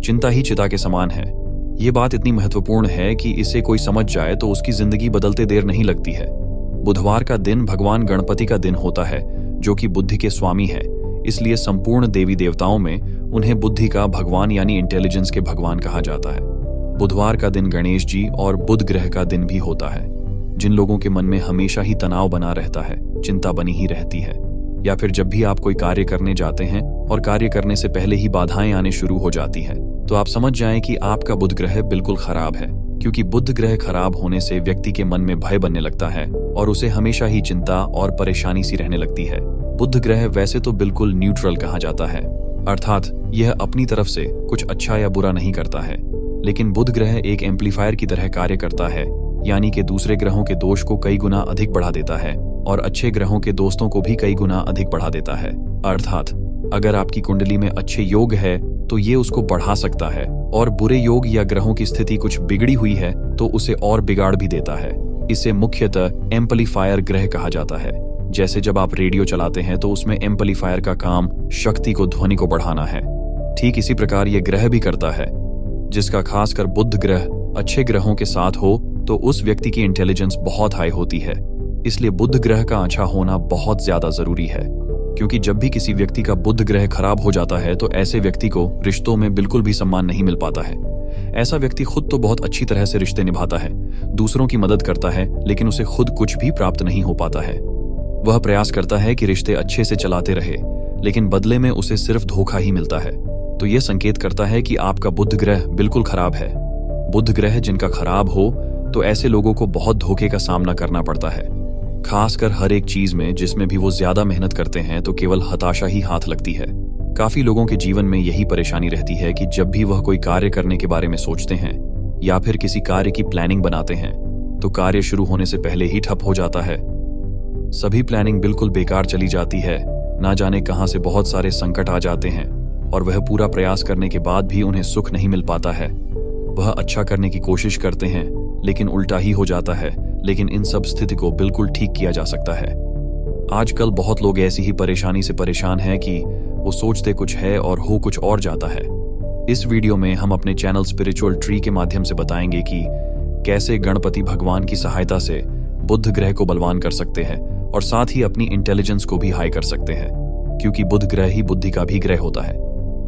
चिंता ही चिता के समान है। ये बात इतनी महत्वपूर्ण है कि इसे कोई समझ जाए तो उसकी जिंदगी बदलते देर नहीं लगती है। बुधवार का दिन भगवान गणपति का दिन होता है, जो कि बुद्धि के स्वामी है। इसलिए संपूर्ण देवी देवताओं में उन्हें बुद्धि का भगवान यानी इंटेलिजेंस के भगवान कहा जाता है। बुधवार का दिन गणेश जी और बुध ग्रह का दिन भी होता है। जिन लोगों के मन में हमेशा ही तनाव बना रहता है, चिंता बनी ही रहती है, या फिर जब भी आप कोई कार्य करने जाते हैं और कार्य करने से पहले ही बाधाएं आने शुरू हो जाती है, तो आप समझ जाएं कि आपका बुध ग्रह बिल्कुल खराब है। क्योंकि बुध ग्रह खराब होने से व्यक्ति के मन में भय बनने लगता है और उसे हमेशा ही चिंता और परेशानी सी रहने लगती है। बुध ग्रह वैसे तो बिल्कुल न्यूट्रल कहा जाता है, अर्थात यह अपनी तरफ से कुछ अच्छा या बुरा नहीं करता है। लेकिन बुध ग्रह एक एम्पलीफायर की तरह कार्य करता है, यानी कि दूसरे ग्रहों के दोष को कई गुना अधिक बढ़ा देता है और अच्छे ग्रहों के दोस्तों को भी कई गुना अधिक बढ़ा देता है। अर्थात अगर आपकी कुंडली में अच्छे योग है तो ये उसको बढ़ा सकता है, और बुरे योग या ग्रहों की स्थिति कुछ बिगड़ी हुई है तो उसे और बिगाड़ भी देता है। इसे मुख्यतः एम्पलीफायर ग्रह कहा जाता है। जैसे जब आप रेडियो चलाते हैं तो उसमें एम्पलीफायर का काम शक्ति को, ध्वनि को बढ़ाना है। ठीक इसी प्रकार ये ग्रह भी करता है, जिसका खासकर बुध ग्रह अच्छे ग्रहों के साथ हो तो उस व्यक्ति की इंटेलिजेंस बहुत हाई होती है। इसलिए बुध ग्रह का अच्छा होना बहुत ज्यादा जरूरी है, क्योंकि जब भी किसी व्यक्ति का बुध ग्रह खराब हो जाता है तो ऐसे व्यक्ति को रिश्तों में बिल्कुल भी सम्मान नहीं मिल पाता है। ऐसा व्यक्ति खुद तो बहुत अच्छी तरह से रिश्ते निभाता है, दूसरों की मदद करता है, लेकिन उसे खुद कुछ भी प्राप्त नहीं हो पाता है। वह प्रयास करता है कि रिश्ते अच्छे से चलाते रहे, लेकिन बदले में उसे सिर्फ धोखा ही मिलता है। तो यह संकेत करता है कि आपका बुध ग्रह बिल्कुल खराब है। बुध ग्रह जिनका खराब हो तो ऐसे लोगों को बहुत धोखे का सामना करना पड़ता है। खासकर हर एक चीज में जिसमें भी वो ज्यादा मेहनत करते हैं तो केवल हताशा ही हाथ लगती है। काफी लोगों के जीवन में यही परेशानी रहती है कि जब भी वह कोई कार्य करने के बारे में सोचते हैं या फिर किसी कार्य की प्लानिंग बनाते हैं तो कार्य शुरू होने से पहले ही ठप हो जाता है। सभी प्लानिंग बिल्कुल बेकार चली जाती है। ना जाने कहां से बहुत सारे संकट आ जाते हैं और वह पूरा प्रयास करने के बाद भी उन्हें सुख नहीं मिल पाता है। वह अच्छा करने की कोशिश करते हैं लेकिन उल्टा ही हो जाता है। लेकिन इन सब स्थिति को बिल्कुल ठीक किया जा सकता है। आजकल बहुत लोग ऐसी ही परेशानी से परेशान हैं कि वो सोचते कुछ है और हो कुछ और जाता है। इस वीडियो में हम अपने चैनल स्पिरिचुअल ट्री के माध्यम से बताएंगे कि कैसे गणपति भगवान की सहायता से बुध ग्रह को बलवान कर सकते हैं और साथ ही अपनी इंटेलिजेंस को भी हाई कर सकते हैं, क्योंकि बुध ग्रह ही बुद्धि का भी ग्रह होता है।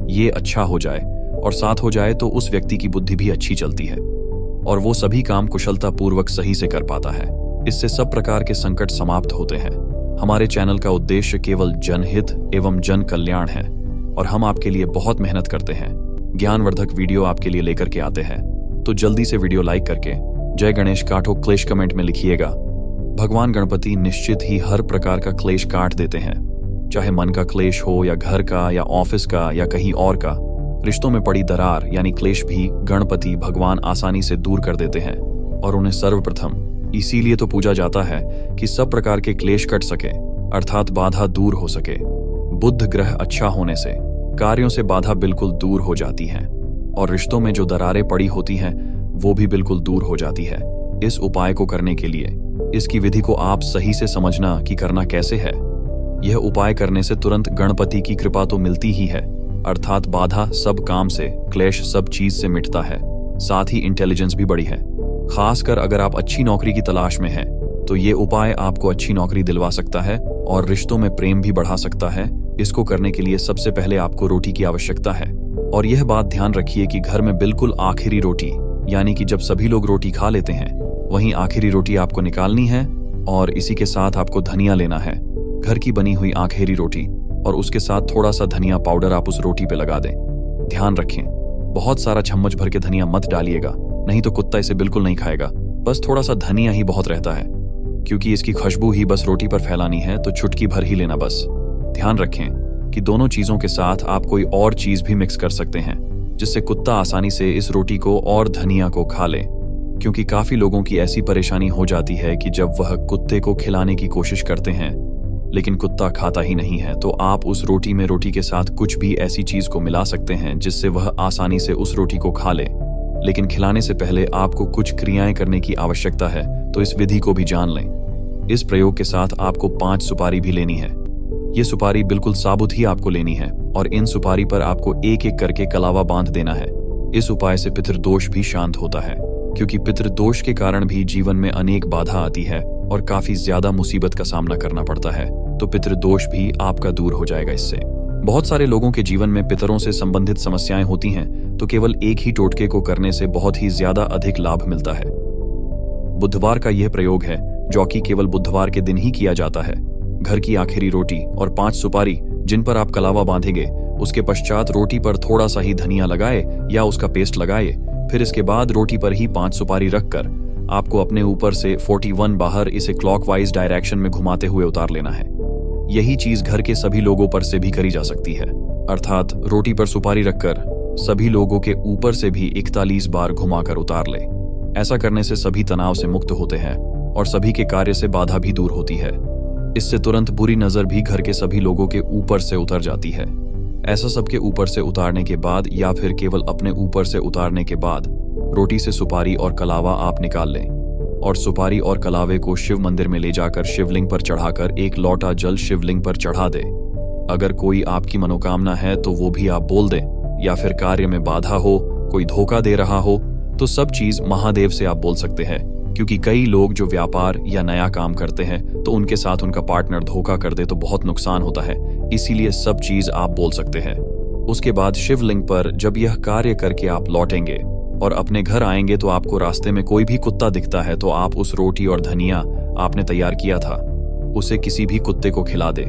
ये अच्छा हो जाए और साथ हो जाए तो उस व्यक्ति की बुद्धि भी अच्छी चलती है और वो सभी काम कुशलता पूर्वक सही से कर पाता है। इससे सब प्रकार के संकट समाप्त होते हैं। हमारे चैनल का उद्देश्य केवल जनहित एवं जन कल्याण है और हम आपके लिए बहुत मेहनत करते हैं। ज्ञानवर्धक वीडियो आपके लिए लेकर के आते हैं। तो जल्दी से वीडियो लाइक करके जय गणेश काटो क्लेश कमेंट में लिखिएगा। भगवान गणपति निश्चित ही हर प्रकार का क्लेश काट देते हैं, चाहे मन का क्लेश हो या घर का या ऑफिस का या कहीं और का। रिश्तों में पड़ी दरार यानी क्लेश भी गणपति भगवान आसानी से दूर कर देते हैं और उन्हें सर्वप्रथम इसीलिए तो पूजा जाता है कि सब प्रकार के क्लेश कट सके, अर्थात बाधा दूर हो सके। बुध ग्रह अच्छा होने से कार्यों से बाधा बिल्कुल दूर हो जाती है और रिश्तों में जो दरारें पड़ी होती हैं वो भी बिल्कुल दूर हो जाती है। इस उपाय को करने के लिए इसकी विधि को आप सही से समझना कि करना कैसे है। यह उपाय करने से तुरंत गणपति की कृपा तो मिलती ही है, अर्थात बाधा सब काम से, क्लेश सब चीज से मिटता है, साथ ही इंटेलिजेंस भी बढ़ी है। खासकर अगर आप अच्छी नौकरी की तलाश में हैं तो ये उपाय आपको अच्छी नौकरी दिलवा सकता है और रिश्तों में प्रेम भी बढ़ा सकता है। इसको करने के लिए सबसे पहले आपको रोटी की आवश्यकता है और यह बात ध्यान रखिए कि घर में बिल्कुल आखिरी रोटी, यानी कि जब सभी लोग रोटी खा लेते हैं वहीं आखिरी रोटी आपको निकालनी है और इसी के साथ आपको धनिया लेना है, घर की बनी हुई आखिरी रोटी, और उसके साथ थोड़ा सा धनिया पाउडर आप उस रोटी पे लगा दें। ध्यान रखें, बहुत सारा चम्मच भर के धनिया मत डालिएगा, नहीं तो कुत्ता इसे बिल्कुल नहीं खाएगा। बस थोड़ा सा धनिया ही बहुत रहता है, क्योंकि इसकी खुशबू ही बस रोटी पर फैलानी है, तो चुटकी भर ही लेना बस। ध्यान रखें कि दोनों चीजों के साथ आप कोई और चीज भी मिक्स कर सकते हैं जिससे कुत्ता आसानी से इस रोटी को और धनिया को खा ले, क्योंकि काफी लोगों की ऐसी परेशानी हो जाती है कि जब वह कुत्ते को खिलाने की कोशिश करते हैं लेकिन कुत्ता खाता ही नहीं है, तो आप उस रोटी में रोटी के साथ कुछ भी ऐसी चीज को मिला सकते हैं जिससे वह आसानी से उस रोटी को खा ले। लेकिन खिलाने से पहले आपको कुछ क्रियाएं करने की आवश्यकता है, तो इस विधि को भी जान लें। इस प्रयोग के साथ आपको 5 सुपारी भी लेनी है। ये सुपारी बिल्कुल साबुत ही आपको लेनी है और इन सुपारी पर आपको एक एक करके कलावा बांध देना है। इस उपाय से पितृदोष भी शांत होता है, क्योंकि पितृदोष के कारण भी जीवन में अनेक बाधा आती है और काफी ज्यादा मुसीबत का सामना करना पड़ता है, तो पितृदोष भी आपका दूर हो जाएगा इससे। बहुत सारे लोगों के जीवन में पितरों से संबंधित समस्याएं होती हैं, तो केवल एक ही टोटके को करने से बहुत ही ज्यादा अधिक लाभ मिलता है। बुधवार का यह प्रयोग है जो कि केवल बुधवार के दिन ही किया जाता है। घर की आखिरी रोटी और 5 सुपारी जिन पर आप कलावा बांधेंगे, उसके पश्चात रोटी पर थोड़ा सा ही धनिया लगाए या उसका पेस्ट लगाए। फिर इसके बाद रोटी पर ही 5 सुपारी रखकर आपको अपने ऊपर से 41 बाहर इसे क्लॉकवाइज डायरेक्शन में घुमाते हुए उतार लेना है। यही चीज घर के सभी लोगों पर से भी करी जा सकती है, अर्थात रोटी पर सुपारी रखकर सभी लोगों के ऊपर से भी 41 बार घुमाकर उतार ले। ऐसा करने से सभी तनाव से मुक्त होते हैं और सभी के कार्य से बाधा भी दूर होती है। इससे तुरंत बुरी नजर भी घर के सभी लोगों के ऊपर से उतर जाती है। ऐसा सबके ऊपर से उतारने के बाद या फिर केवल अपने ऊपर से उतारने के बाद रोटी से सुपारी और कलावा आप निकाल लें और सुपारी और कलावे को शिव मंदिर में ले जाकर शिवलिंग पर चढ़ाकर 1 लोटा जल शिवलिंग पर चढ़ा दे। अगर कोई आपकी मनोकामना है तो वो भी आप बोल दें, या फिर कार्य में बाधा हो, कोई धोखा दे रहा हो, तो सब चीज महादेव से आप बोल सकते हैं, क्योंकि कई लोग जो व्यापार या नया काम करते हैं तो उनके साथ उनका पार्टनर धोखा कर दे तो बहुत नुकसान होता है, इसीलिए सब चीज आप बोल सकते हैं। उसके बाद शिवलिंग पर जब यह कार्य करके आप लौटेंगे और अपने घर आएंगे तो आपको रास्ते में कोई भी कुत्ता दिखता है तो आप उस रोटी और धनिया आपने तैयार किया था उसे किसी भी कुत्ते को खिला दे।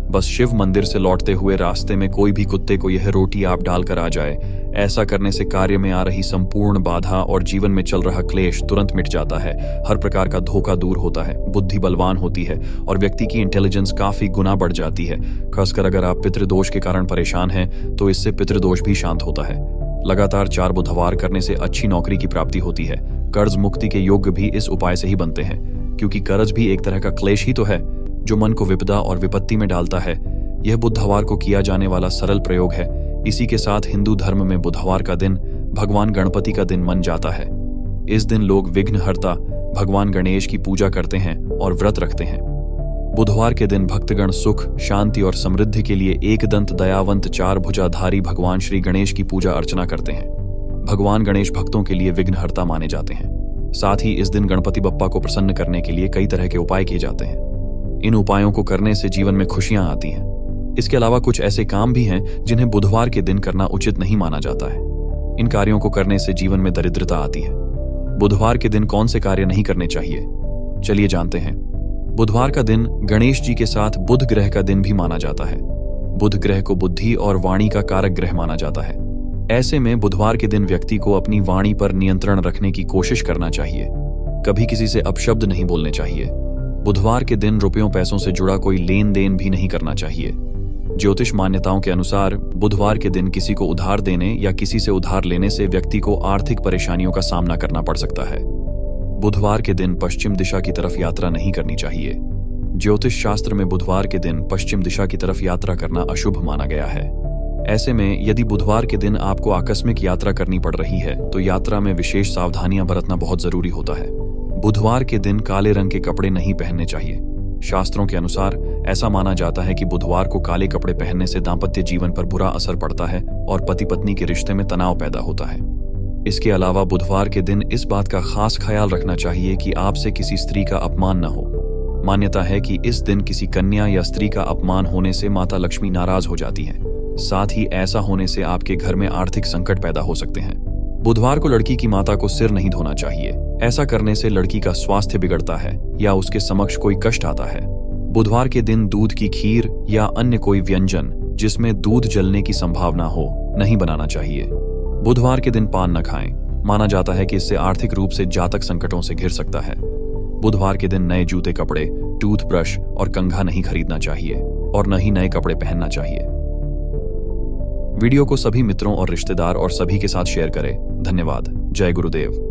बस शिव मंदिर से लौटते हुए रास्ते में कोई भी कुत्ते को यह रोटी आप डालकर आ जाए। ऐसा करने से कार्य में आ रही संपूर्ण बाधा और जीवन में चल रहा क्लेश तुरंत मिट जाता है। हर प्रकार का धोखा दूर होता है, बुद्धि बलवान होती है और व्यक्ति की इंटेलिजेंस काफी गुना बढ़ जाती है। खासकर अगर आप पितृदोष के कारण परेशान हैं तो इससे पितृदोष भी शांत होता है। लगातार 4 बुधवार करने से अच्छी नौकरी की प्राप्ति होती है। कर्ज मुक्ति के योग्य भी इस उपाय से ही बनते हैं, क्योंकि कर्ज भी एक तरह का क्लेश ही तो है जो मन को विपदा और विपत्ति में डालता है। यह बुधवार को किया जाने वाला सरल प्रयोग है। इसी के साथ हिंदू धर्म में बुधवार का दिन भगवान गणपति का दिन मन जाता है। इस दिन लोग विघ्नहर्ता भगवान गणेश की पूजा करते हैं और व्रत रखते हैं। बुधवार के दिन भक्तगण सुख, शांति और समृद्धि के लिए एक दंत दयावंत 4 भुजाधारी भगवान श्री गणेश की पूजा अर्चना करते हैं। भगवान गणेश भक्तों के लिए विघ्नहर्ता माने जाते हैं। साथ ही इस दिन गणपति बप्पा को प्रसन्न करने के लिए कई तरह के उपाय किए जाते हैं। इन उपायों को करने से जीवन में खुशियां आती हैं। इसके अलावा कुछ ऐसे काम भी हैं जिन्हें बुधवार के दिन करना उचित नहीं माना जाता है। इन कार्यों को करने से जीवन में दरिद्रता आती है। बुधवार के दिन कौन से कार्य नहीं करने चाहिए, चलिए जानते हैं। बुधवार का दिन गणेश जी के साथ बुध ग्रह का दिन भी माना जाता है। बुध ग्रह को बुद्धि और वाणी का कारक ग्रह माना जाता है। ऐसे में बुधवार के दिन व्यक्ति को अपनी वाणी पर नियंत्रण रखने की कोशिश करना चाहिए। कभी किसी से अपशब्द नहीं बोलने चाहिए। बुधवार के दिन रुपयों पैसों से जुड़ा कोई लेन देन भी नहीं करना चाहिए। ज्योतिष मान्यताओं के अनुसार बुधवार के दिन किसी को उधार देने या किसी से उधार लेने से व्यक्ति को आर्थिक परेशानियों का सामना करना पड़ सकता है। बुधवार के दिन पश्चिम दिशा की तरफ यात्रा नहीं करनी चाहिए। ज्योतिष शास्त्र में बुधवार के दिन पश्चिम दिशा की तरफ यात्रा करना अशुभ माना गया है। ऐसे में यदि बुधवार के दिन आपको आकस्मिक यात्रा करनी पड़ रही है तो यात्रा में विशेष सावधानियां बरतना बहुत जरूरी होता है। बुधवार के दिन काले रंग के कपड़े नहीं पहनने चाहिए। शास्त्रों के अनुसार ऐसा माना जाता है कि बुधवार को काले कपड़े पहनने से दांपत्य जीवन पर बुरा असर पड़ता है और पति पत्नी के रिश्ते में तनाव पैदा होता है। इसके अलावा बुधवार के दिन इस बात का खास ख्याल रखना चाहिए कि आपसे किसी स्त्री का अपमान न हो। मान्यता है कि इस दिन किसी कन्या या स्त्री का अपमान होने से माता लक्ष्मी नाराज हो जाती है। साथ ही ऐसा होने से आपके घर में आर्थिक संकट पैदा हो सकते हैं। बुधवार को लड़की की माता को सिर नहीं धोना चाहिए। ऐसा करने से लड़की का स्वास्थ्य बिगड़ता है या उसके समक्ष कोई कष्ट आता है। बुधवार के दिन दूध की खीर या अन्य कोई व्यंजन जिसमें दूध जलने की संभावना हो नहीं बनाना चाहिए। बुधवार के दिन पान न खाएं। माना जाता है कि इससे आर्थिक रूप से जातक संकटों से घिर सकता है। बुधवार के दिन नए जूते, कपड़े, टूथब्रश और कंघा नहीं खरीदना चाहिए और न ही नए कपड़े पहनना चाहिए। वीडियो को सभी मित्रों और रिश्तेदार और सभी के साथ शेयर करें। धन्यवाद। जय गुरुदेव।